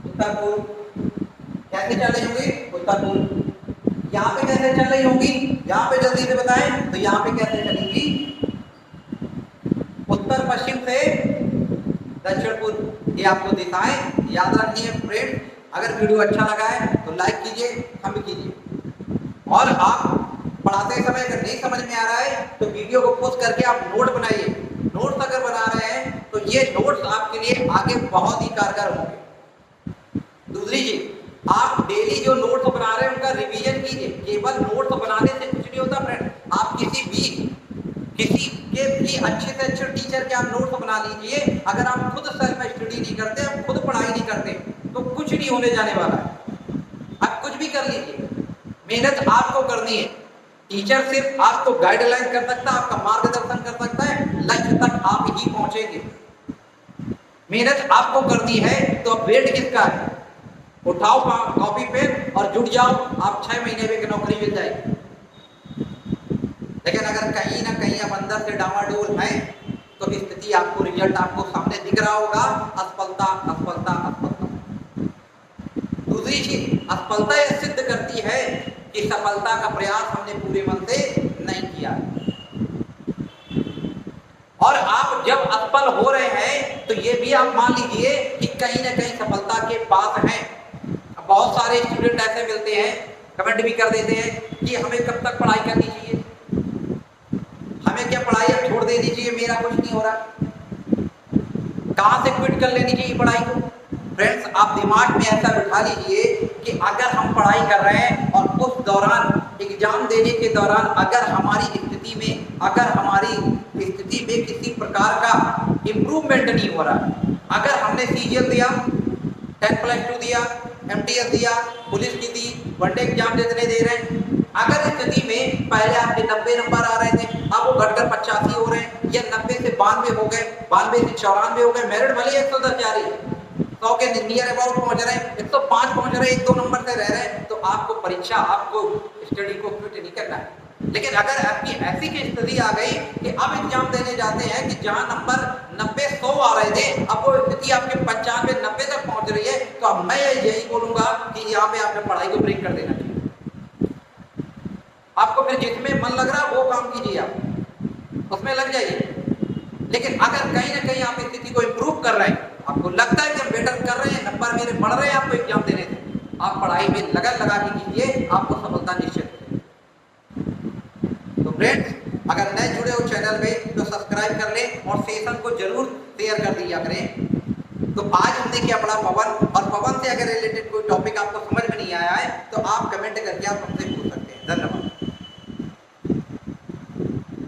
उत्तर पूर्व। कैसे चल रही होंगी, उत्तर पूर्व। यहाँ पे कैसे चल रही होंगी, यहाँ पे जल्दी से बताएं। तो यहाँ पे कैसे चलेंगी, उत्तर पश्चिम से दक्षिण पूर्व। ये आपको दिशाएं याद रखनी है फ्रेंड। अगर वीडियो अच्छा लगा है तो लाइक कीजिए, कमेंट कीजिए। और आप पढ़ाते समय अगर नहीं समझ में आ रहा है तो वीडियो को पॉज करके आप नोट बनाइए। नोट्स अगर बना रहे हैं तो ये नोट्स आपके लिए आगे बहुत ही कारगर होंगे। दूसरी चीज, आप डेली जो नोट्स बना रहे हैं उनका रिवीजन कीजिए। केवल नोट्स बनाने से कुछ नहीं होता फ्रेंड। आप किसी के भी अच्छे से अच्छे टीचर के आप नोट्स बना लीजिए, अगर आप खुद सेल्फ स्टडी नहीं करते, आप खुद पढ़ाई नहीं करते तो कुछ नहीं होने जाने वाला है। आप कुछ भी कर लीजिए, मेहनत आपको करनी है। टीचर सिर्फ आपको गाइडलाइन कर सकता है, आपका मार्गदर्शन कर सकता है, लक्ष्य तक आप ही पहुंचेंगे। मेहनत आपको करनी है तो अब वेट किसका है, उठाओ कॉपी पेन और जुट जाओ, आप 6 महीने में नौकरी मिल जाएगी। लेकिन अगर कहीं ना कहीं आप अंदर से डामाडोल हैं तो स्थिति आपको, रिजल्ट आपको सामने दिख रहा होगा, असफलता असफलता असफलता। दूसरी चीज, असफलता यह सिद्ध करती है कि सफलता का प्रयास हमने पूरे मन से नहीं किया। और आप जब असफल हो रहे हैं तो ये भी आप मान लीजिए कि कहीं ना कहीं सफलता के पास हैं। बहुत सारे स्टूडेंट ऐसे मिलते हैं, कमेंट भी कर देते हैं कि हमें कब तक पढ़ाई करनी चाहिए, हमें क्या पढ़ाई अब छोड़ देनी चाहिए, मेरा कुछ नहीं हो रहा, कहां से क्विट कर लेनी चाहिए पढ़ाई को। फ्रेंड्स आप दिमाग में ऐसा बिठा लीजिए कि अगर हम पढ़ाई कर रहे हैं और उस दौरान एग्जाम देने के दौरान अगर हमारी स्थिति में किसी प्रकार का इम्प्रूवमेंट नहीं हो रहा, अगर हमने सीजीएल दिया, 10+2 दिया, एमटीएस दिया, पुलिस की दी, वनडे एग्जाम जितने दे रहे हैं, अगर स्थिति में पहले आपके 90 नंबर आ रहे थे, अब वो घटकर 85 हो रहे हैं, या 90 से 92 हो गए, 92 से 94 हो गए, मेरिट भले 110 जा रही है, 100 के नियर अबाउट पहुंच रहे हैं, 105 पहुंच रहे हैं, 1-2 नंबर से रह रहे हैं, तो आपको परीक्षा, आपको स्टडी को क्विट नहीं करना है। लेकिन अगर आपकी ऐसी की स्थिति आ गई कि अब एग्जाम देने जाते हैं कि जहां नंबर 90-100 आ रहे थे, अब वो स्थिति आपके 95-90 तक पहुंच रही है, तो अब मैं यही बोलूंगा कि यहाँ पे आपने पढ़ाई को ब्रेक कर देना चाहिए। आपको फिर जिसमें मन लग रहा है वो काम कीजिए, आप उसमें लग जाइए। लेकिन अगर कहीं ना कहीं आप स्थिति को इंप्रूव कर रहे हैं, आपको लगता है कि हम बेटर कर रहे हैं, नंबर मेरे बढ़ रहे हैं आपको एग्जाम देने से, आप पढ़ाई में लगन लगा के कीजिए, आपको सफलता निश्चित है। तो फ्रेंड्स, अगर नए जुड़े हो चैनल में तो सब्सक्राइब कर लें और सेशन को जरूर शेयर कर दिया करें। तो आज हमने क्या पढ़ा, पवन, और पवन से अगर रिलेटेड कोई टॉपिक आपको समझ में नहीं आया है तो आप कमेंट करके आप हमसे पूछ सकते हैं। धन्यवाद।